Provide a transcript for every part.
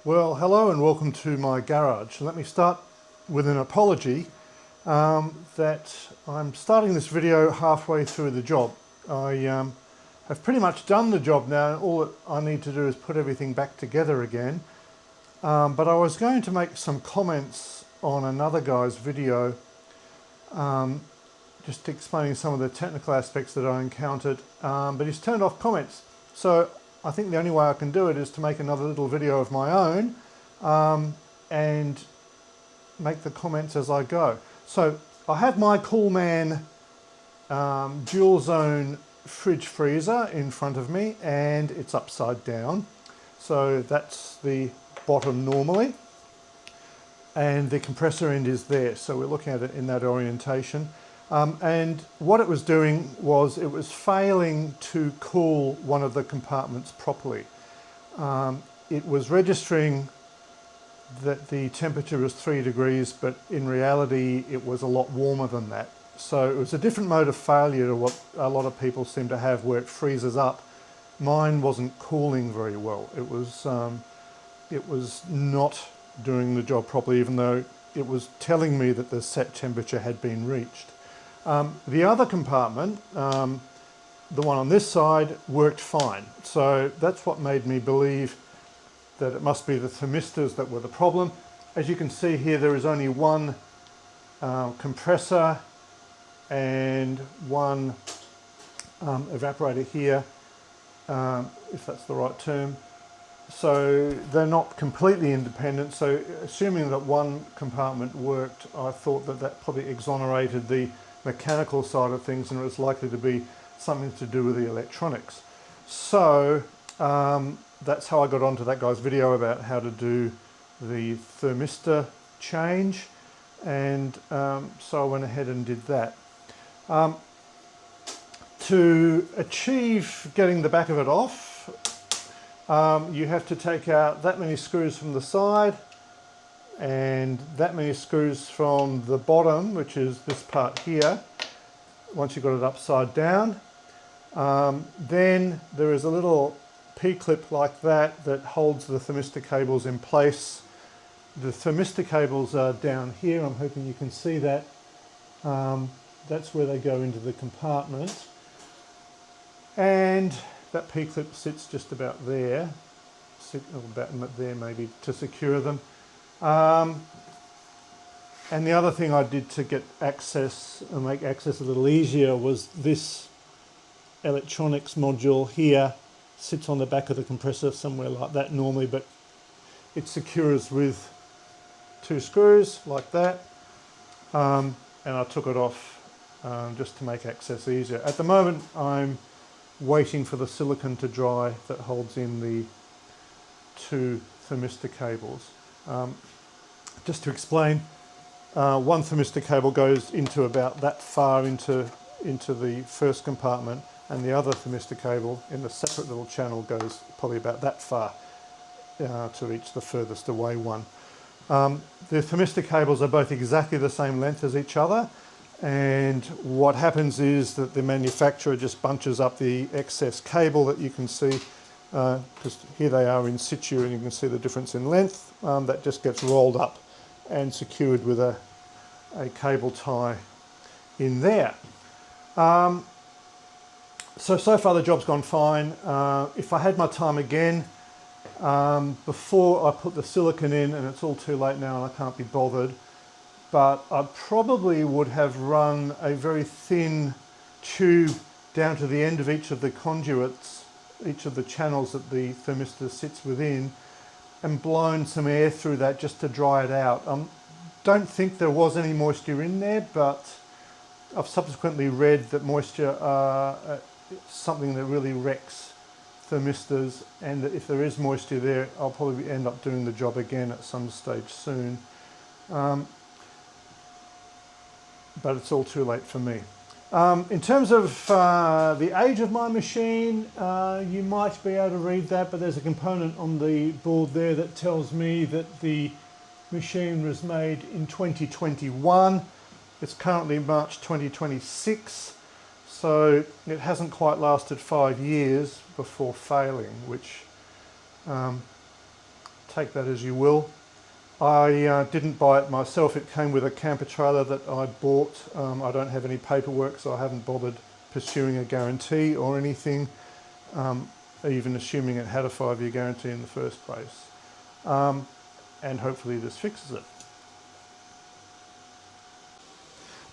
Well, hello and welcome to my garage. Let me start with an apology that I'm starting this video halfway through the job. I have pretty much done the job now. All that I need to do is put everything back together again. But I was going to make some comments on another guy's video, just explaining some of the technical aspects that I encountered, but he's turned off comments. So I think the only way I can do it is to make another little video of my own and make the comments as I go. So I have my MyCoolMan dual zone fridge freezer in front of me, and it's upside down. So that's the bottom normally, and the compressor end is there. So we're looking at it in that orientation. And what it was doing was it was failing to cool one of the compartments properly. It was registering that the temperature was 3 degrees, but in reality it was a lot warmer than that. So it was a different mode of failure to what a lot of people seem to have, where it freezes up. Mine wasn't cooling very well. It was not doing the job properly, even though it was telling me that the set temperature had been reached. The other compartment, the one on this side, worked fine. So that's what made me believe that it must be the thermistors that were the problem. As you can see here, there is only one compressor and one evaporator here, if that's the right term. So they're not completely independent. So assuming that one compartment worked, I thought that that probably exonerated the mechanical side of things, and it was likely to be something to do with the electronics. So that's how I got onto that guy's video about how to do the thermistor change, and so I went ahead and did that. To achieve getting the back of it off, you have to take out that many screws from the side and that many screws from the bottom, which is this part here, once you've got it upside down. Then there is a little P-clip like that that holds the thermistor cables in place. The thermistor cables are down here. I'm hoping you can see that. That's where they go into the compartment. And that P-clip sits just about there, about there maybe, to secure them. And the other thing I did to get access and make access a little easier was this electronics module here sits on the back of the compressor somewhere like that normally, but it secures with 2 screws like that. And I took it off just to make access easier. At the moment I'm waiting for the silicone to dry that holds in the 2 thermistor cables. Just to explain, one thermistor cable goes into about that far into the first compartment, and the other thermistor cable in the separate little channel goes probably about that far to reach the furthest away one. The thermistor cables are both exactly the same length as each other, and what happens is that the manufacturer just bunches up the excess cable that you can see, because here they are in situ and you can see the difference in length. That just gets rolled up and secured with a cable tie in there. So far the job's gone fine. If I had my time again, before I put the silicone in, and it's all too late now and I can't be bothered, but I probably would have run a very thin tube down to the end of each of the conduits, each of the channels that the thermistor sits within, and blown some air through that just to dry it out. Don't think there was any moisture in there, but I've subsequently read that moisture are something that really wrecks thermistors, and that if there is moisture there, I'll probably end up doing the job again at some stage soon. But it's all too late for me. In terms of the age of my machine, you might be able to read that, but there's a component on the board there that tells me that the machine was made in 2021. It's currently March 2026, so it hasn't quite lasted 5 years before failing, which take that as you will. I didn't buy it myself. It came with a camper trailer that I bought. I don't have any paperwork, so I haven't bothered pursuing a guarantee or anything, even assuming it had a 5-year guarantee in the first place. And hopefully this fixes it.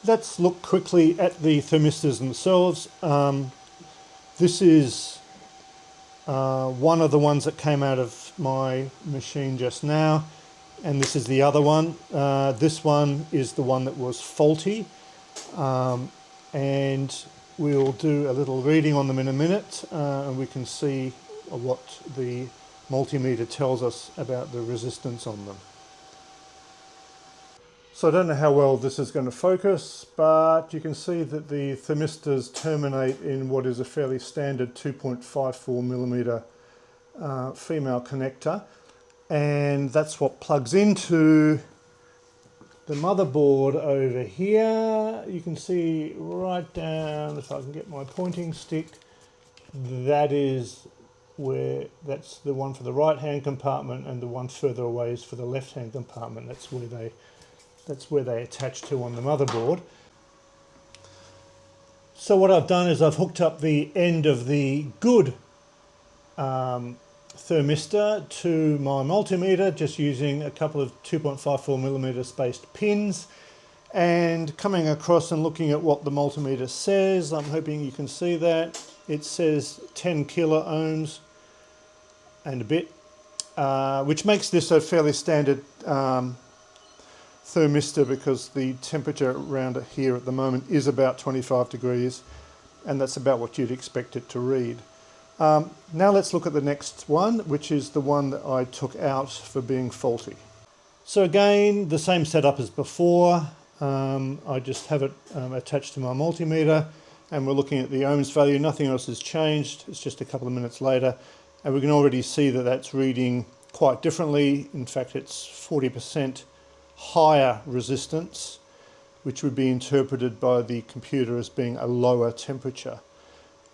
Let's look quickly at the thermistors themselves. This is one of the ones that came out of my machine just now, and this is the other one. This one is the one that was faulty, and we'll do a little reading on them in a minute, and we can see what the multimeter tells us about the resistance on them. So I don't know how well this is going to focus, but you can see that the thermistors terminate in what is a fairly standard 2.54mm female connector, and that's what plugs into the motherboard over here. You can see right down, if I can get my pointing stick, that is where, that's the one for the right hand compartment, and the one further away is for the left hand compartment. That's where they attach to on the motherboard. So what I've done is I've hooked up the end of the good thermistor to my multimeter, just using a couple of 2.54mm spaced pins, and coming across and looking at what the multimeter says. I'm hoping you can see that. It says 10 kilo ohms and a bit, which makes this a fairly standard thermistor, because the temperature around here at the moment is about 25 degrees, and that's about what you'd expect it to read. Now let's look at the next one, which is the one that I took out for being faulty. So again, the same setup as before. I just have it attached to my multimeter, and we're looking at the ohms value. Nothing else has changed. It's just a couple of minutes later, and we can already see that that's reading quite differently. In fact, it's 40% higher resistance, which would be interpreted by the computer as being a lower temperature.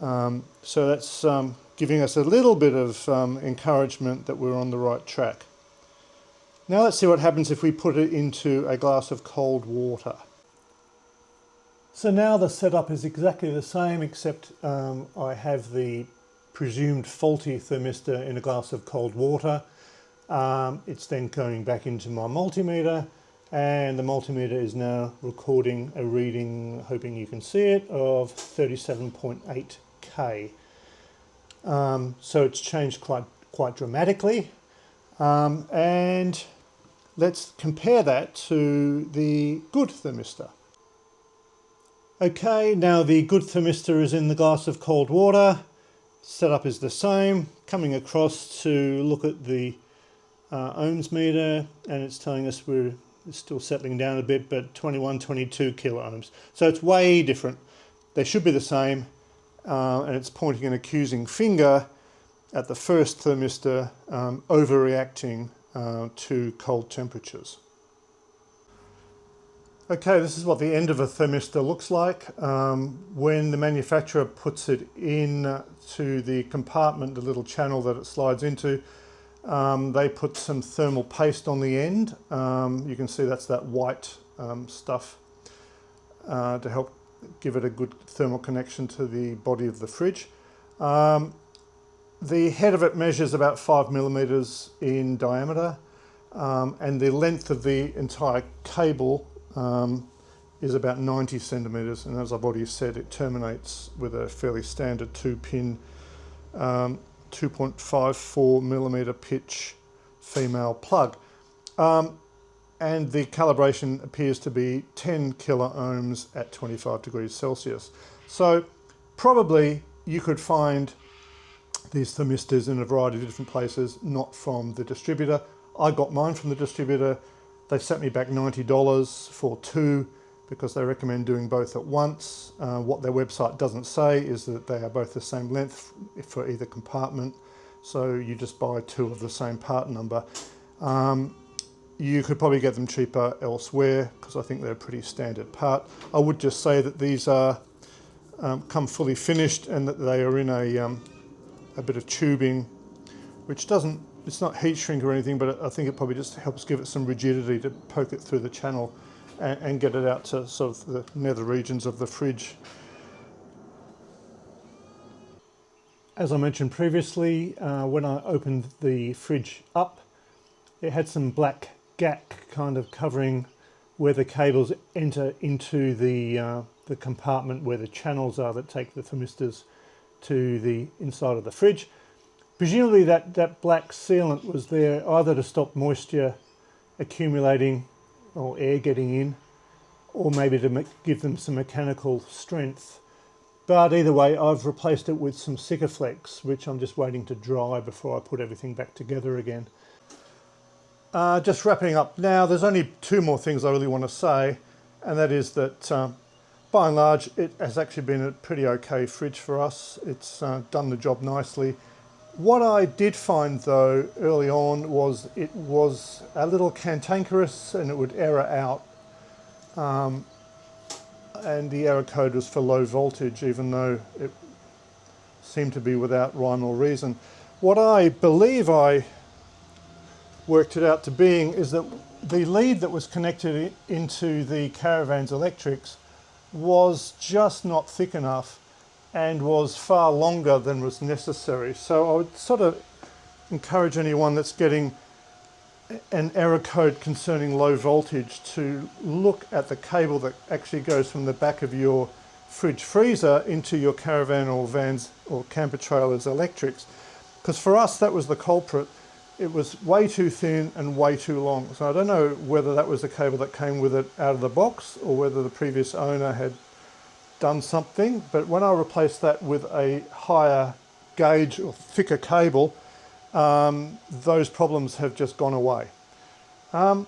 So that's giving us a little bit of encouragement that we're on the right track. Now let's see what happens if we put it into a glass of cold water. So now the setup is exactly the same, except I have the presumed faulty thermistor in a glass of cold water. It's then going back into my multimeter, and the multimeter is now recording a reading, hoping you can see it, of 37.8K. So it's changed quite dramatically, and let's compare that to the good thermistor. Okay, now the good thermistor is in the glass of cold water. Setup is the same. Coming across to look at the ohms meter, and it's telling us it's still settling down a bit, but 21, 22 kilo ohms. So it's way different. They should be the same, and it's pointing an accusing finger at the first thermistor overreacting to cold temperatures. Okay, this is what the end of a thermistor looks like. When the manufacturer puts it in to the compartment, the little channel that it slides into, they put some thermal paste on the end. You can see that's that white stuff to help give it a good thermal connection to the body of the fridge. The head of it measures about 5 millimeters in diameter, and the length of the entire cable is about 90 centimeters, and as I've already said, it terminates with a fairly standard 2-pin 2.54mm pitch female plug, and the calibration appears to be 10 kilo ohms at 25 degrees Celsius. So probably you could find these thermistors in a variety of different places, not from the distributor. I got mine from the distributor. They sent me back $90 for 2, because they recommend doing both at once. What their website doesn't say is that they are both the same length for either compartment, so you just buy 2 of the same part number. You could probably get them cheaper elsewhere, because I think they're a pretty standard part. I would just say that these are come fully finished, and that they are in a bit of tubing, which doesn't it's not heat shrink or anything, but I think it probably just helps give it some rigidity to poke it through the channel and get it out to sort of the nether regions of the fridge. As I mentioned previously, when I opened the fridge up, it had some black gack kind of covering where the cables enter into the compartment where the channels are that take the thermistors to the inside of the fridge. Presumably that black sealant was there either to stop moisture accumulating or air getting in, or maybe to give them some mechanical strength. But either way, I've replaced it with some Sikaflex, which I'm just waiting to dry before I put everything back together again. Just wrapping up now, there's only two more things I really want to say, and that is that by and large it has actually been a pretty okay fridge for us. It's done the job nicely. What I did find though early on was it was a little cantankerous and it would error out. And the error code was for low voltage, even though it seemed to be without rhyme or reason. What I believe I worked it out to being is that the lead that was connected into the caravan's electrics was just not thick enough and was far longer than was necessary. So I would sort of encourage anyone that's getting an error code concerning low voltage to look at the cable that actually goes from the back of your fridge freezer into your caravan or van's or camper trailer's electrics. Because for us that was the culprit. It was way too thin and way too long. So I don't know whether that was the cable that came with it out of the box or whether the previous owner had done something. But when I replaced that with a higher gauge or thicker cable, those problems have just gone away. And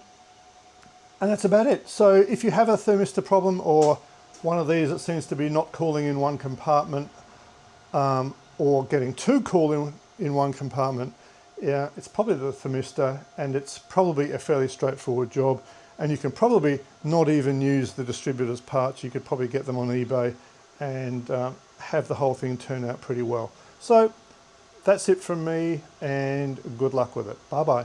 that's about it. So if you have a thermistor problem or one of these that seems to be not cooling in one compartment or getting too cool in one compartment, yeah, it's probably the thermistor, and it's probably a fairly straightforward job. And you can probably not even use the distributor's parts. You could probably get them on eBay and have the whole thing turn out pretty well. So that's it from me, and good luck with it. Bye bye.